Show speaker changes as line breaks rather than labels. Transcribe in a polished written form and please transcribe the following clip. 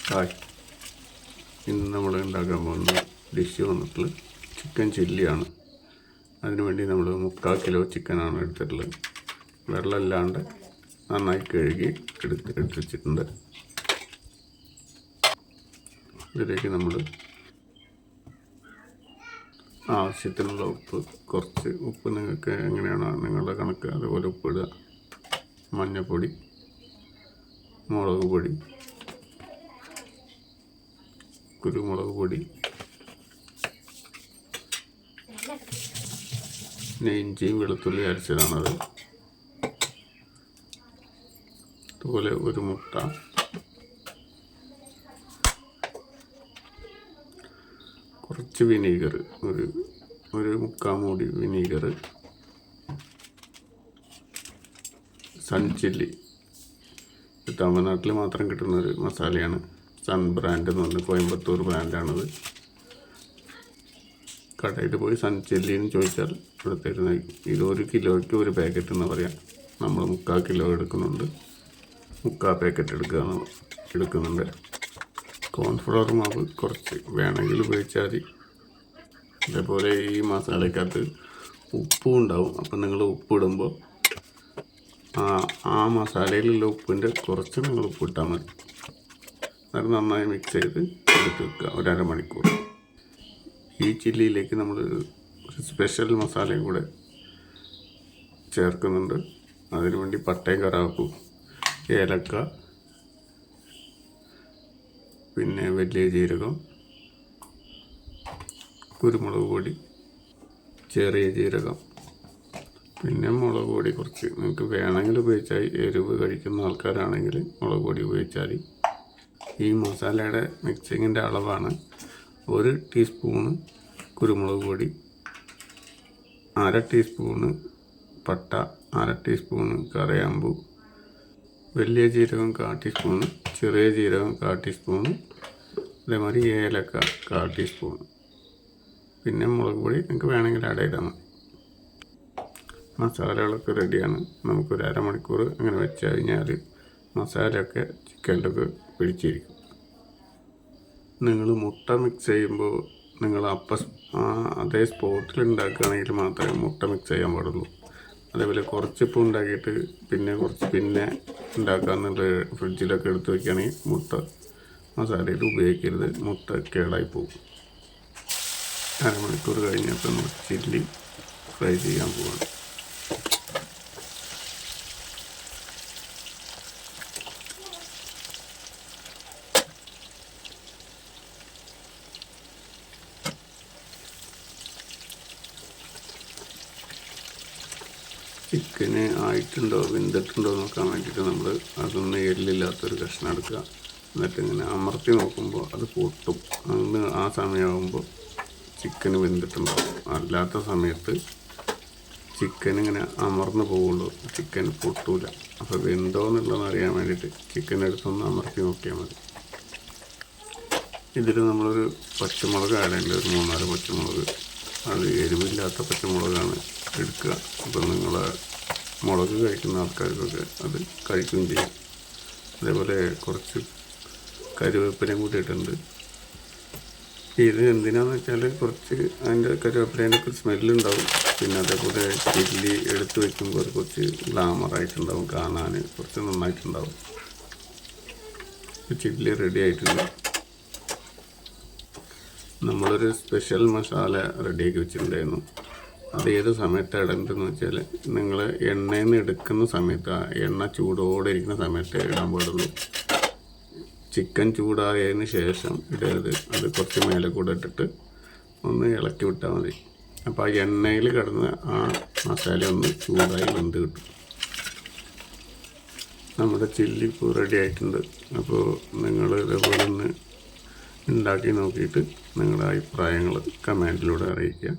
Hi, ഇന്ന് നമ്മൾ ഉണ്ടാക്കാൻ പോകുന്ന ഡിഷ് വന്നിട്ടുള്ള ചിക്കൻ ചില്ലിയാണ്. അതിനുവേണ്ടി നമ്മൾ 3/4 കിലോ ചിക്കനാണ് എടുത്തിട്ടുള്ളത്. വെള്ളമില്ലാണ്ട് നന്നായി കഴുകി എടുത്ത് വെച്ചിട്ടുണ്ട്. ഇതിലേക്ക് നമ്മൾ ആവശ്യത്തിനുള്ള കുറച്ച് ഉപ്പ് നിങ്ങൾക്ക് എങ്ങനെയാണോ നിങ്ങളുടെ കണക്ക് അതുപോലെ ഉപ്പിടുക. മഞ്ഞൾപ്പൊടി, മുളക് പൊടി, കുരുമുളക് പൊടി, പിന്നെ ഇഞ്ചിയും വെളുത്തുള്ളി അരച്ചതാണത്. അതുപോലെ ഒരു മുട്ട, കുറച്ച് വിനീഗർ, ഒരു 3/4 മൂടി വിനീഗർ, സൺ ചില്ലി. തമിഴ്നാട്ടിൽ മാത്രം കിട്ടുന്നൊരു മസാലയാണ്. സൺ ബ്രാൻഡ് എന്ന് പറഞ്ഞ് കോയമ്പത്തൂർ ബ്രാൻഡാണത്. കടയിൽ പോയി സൺ ചില്ലി എന്ന് ചോദിച്ചാൽ ഇവിടെ തരുന്ന ഇത് 1 കിലോയ്ക്ക് 1 പാക്കറ്റ് എന്ന് പറയാം. നമ്മൾ 3/4 കിലോ എടുക്കുന്നുണ്ട്. 3/4 പാക്കറ്റ് എടുക്കുന്നുണ്ട്. കോൺഫ്ലവർ മാവ് കുറച്ച് വേണമെങ്കിൽ ഉപയോഗിച്ചാൽ മതി. അതേപോലെ ഈ മസാലയ്ക്കകത്ത് ഉപ്പും ഉണ്ടാവും. അപ്പം നിങ്ങൾ ഉപ്പിടുമ്പോൾ ആ മസാലയിലുള്ള ഉപ്പിൻ്റെ കുറച്ച് നിങ്ങൾ ഉപ്പിട്ടാൽ മതി. അത് നന്നായി മിക്സ് ചെയ്ത് എടുത്ത് വെക്കുക 1/2 മണിക്കൂർ. ഈ ചില്ലിയിലേക്ക് നമ്മൾ ഒരു സ്പെഷ്യൽ മസാലയും കൂടെ ചേർക്കുന്നുണ്ട്. അതിനുവേണ്ടി പട്ടയും കറാപ്പും, ഏലക്ക, പിന്നെ വലിയ ജീരകം, കുരുമുളക് പൊടി, ചെറിയ ജീരകം, പിന്നെ മുളക് പൊടി കുറച്ച്. നിങ്ങൾക്ക് വേണമെങ്കിൽ ഉപയോഗിച്ചാൽ എരിവ് കഴിക്കുന്ന ആൾക്കാരാണെങ്കിൽ മുളക് പൊടി ഉപയോഗിച്ചാൽ മതി. ഈ മസാലയുടെ മിക്സിങ്ങിൻ്റെ അളവാണ് 1 ടീസ്പൂണ് കുരുമുളക് പൊടി, 1/2 ടീസ്പൂണ് പട്ട, 1/2 ടീസ്പൂണ് കറിയാമ്പൂ, വലിയ ജീരകം 1/4 ടീസ്പൂണ്, ചെറിയ ജീരകം 1/4 ടീസ്പൂണ്, അതേമാതിരി ഏലക്ക 1/4 ടീസ്പൂണ്, പിന്നെ മുളക് പൊടി നിങ്ങൾക്ക് വേണമെങ്കിൽ ആഡ് ചെയ്താൽ മതി. മസാലകളൊക്കെ റെഡിയാണ്. നമുക്കൊരു 1/2 മണിക്കൂർ അങ്ങനെ വെച്ച് കഴിഞ്ഞാൽ മസാലയൊക്കെ ചിക്കനിലൊക്കെ പിടിച്ചിരിക്കും. നിങ്ങൾ മുട്ട മിക്സ് ചെയ്യുമ്പോൾ നിങ്ങൾ അതേ സ്പോട്ടിൽ ഉണ്ടാക്കുകയാണെങ്കിൽ മാത്രമേ മുട്ട മിക്സ് ചെയ്യാൻ പാടുള്ളൂ. അതേപോലെ കുറച്ചിപ്പോൾ ഉണ്ടാക്കിയിട്ട് പിന്നെ ഉണ്ടാക്കാമെന്നുള്ള ഫ്രിഡ്ജിലൊക്കെ എടുത്ത് വയ്ക്കുകയാണെങ്കിൽ മുട്ട മസാലയിൽ ഉപയോഗിക്കരുത്. മുട്ട കേടായി പോകും. 1/2 മണിക്കൂർ കഴിഞ്ഞപ്പോൾ നമ്മൾ ചില്ലി ഫ്രൈ ചെയ്യാൻ പോവാണ്. ചിക്കന് ആയിട്ടുണ്ടോ വെന്തിട്ടുണ്ടോ നോക്കാൻ വേണ്ടിയിട്ട് നമ്മൾ അതൊന്ന് എല്ലില്ലാത്തൊരു കഷ്ണം എടുക്കുക. എന്നിട്ട് ഇങ്ങനെ അമർത്തി നോക്കുമ്പോൾ അത് പൊട്ടും. അന്ന് ആ സമയമാകുമ്പോൾ ചിക്കന് വെന്തിട്ടുണ്ടാവും. അല്ലാത്ത സമയത്ത് ചിക്കൻ ഇങ്ങനെ അമർന്ന് പോവുള്ളൂ, ചിക്കൻ പൊട്ടൂല. അപ്പോൾ വെന്തോ എന്നുള്ളതെന്ന് അറിയാൻ വേണ്ടിയിട്ട് ചിക്കൻ എടുത്തൊന്ന് അമർത്തി നോക്കിയാൽ മതി. ഇതിൽ നമ്മളൊരു പച്ചമുളക് ആഡ് ചെയ്യേണ്ടത്, ഒരു 3-4 പച്ചമുളക്. അത് എരിവില്ലാത്ത പച്ചമുളകാണ് എടുക്കുക. അപ്പം നിങ്ങൾ മുളക് കഴിക്കുന്ന ആൾക്കാർക്കൊക്കെ അത് കഴിക്കുകയും ചെയ്യും. അതേപോലെ കുറച്ച് കറിവേപ്പിലയും കൂടി ഇട്ടിട്ടുണ്ട്. ഇത് എന്തിനാന്ന് വെച്ചാൽ കുറച്ച് അതിൻ്റെ കറിവേപ്പിലേൻ്റെ ഒക്കെ സ്മെല്ലുണ്ടാവും. പിന്നെ അതേപോലെ ചില്ലി എടുത്ത് വയ്ക്കുമ്പോൾ അത് കുറച്ച് ഗ്ലാമറായിട്ടുണ്ടാവും, കാണാൻ കുറച്ച് നന്നായിട്ടുണ്ടാവും. ചില്ലി റെഡി ആയിട്ടുണ്ട്. നമ്മളൊരു സ്പെഷ്യൽ മസാല റെഡിയാക്കി വെച്ചിട്ടുണ്ടായിരുന്നു. അത് ഏത് സമയത്ത് ഇടേണ്ടതെന്ന് വെച്ചാൽ നിങ്ങൾ എണ്ണയിൽ നിന്ന് എടുക്കുന്ന സമയത്ത്, ആ എണ്ണ ചൂടോടെ ഇരിക്കുന്ന സമയത്ത് ഇടാൻ പാടുള്ളൂ. ചിക്കൻ ചൂടായതിന് ശേഷം ഇടരുത്. അത് കുറച്ച് മേലെ കൂടെ ഇട്ടിട്ട് ഒന്ന് ഇളക്കി വിട്ടാൽ മതി. അപ്പോൾ ആ എണ്ണയിൽ കിടന്ന് ആ മസാല ഒന്ന് ചൂടായി വെന്ത് കിട്ടും. നമ്മുടെ ചില്ലി ഇപ്പോൾ റെഡി ആയിട്ടുണ്ട്. അപ്പോൾ നിങ്ങൾ ഇതേപോലെ ഒന്ന് ഉണ്ടാക്കി നോക്കിയിട്ട് നിങ്ങളുടെ അഭിപ്രായങ്ങൾ കമൻറ്റിലൂടെ അറിയിക്കുക.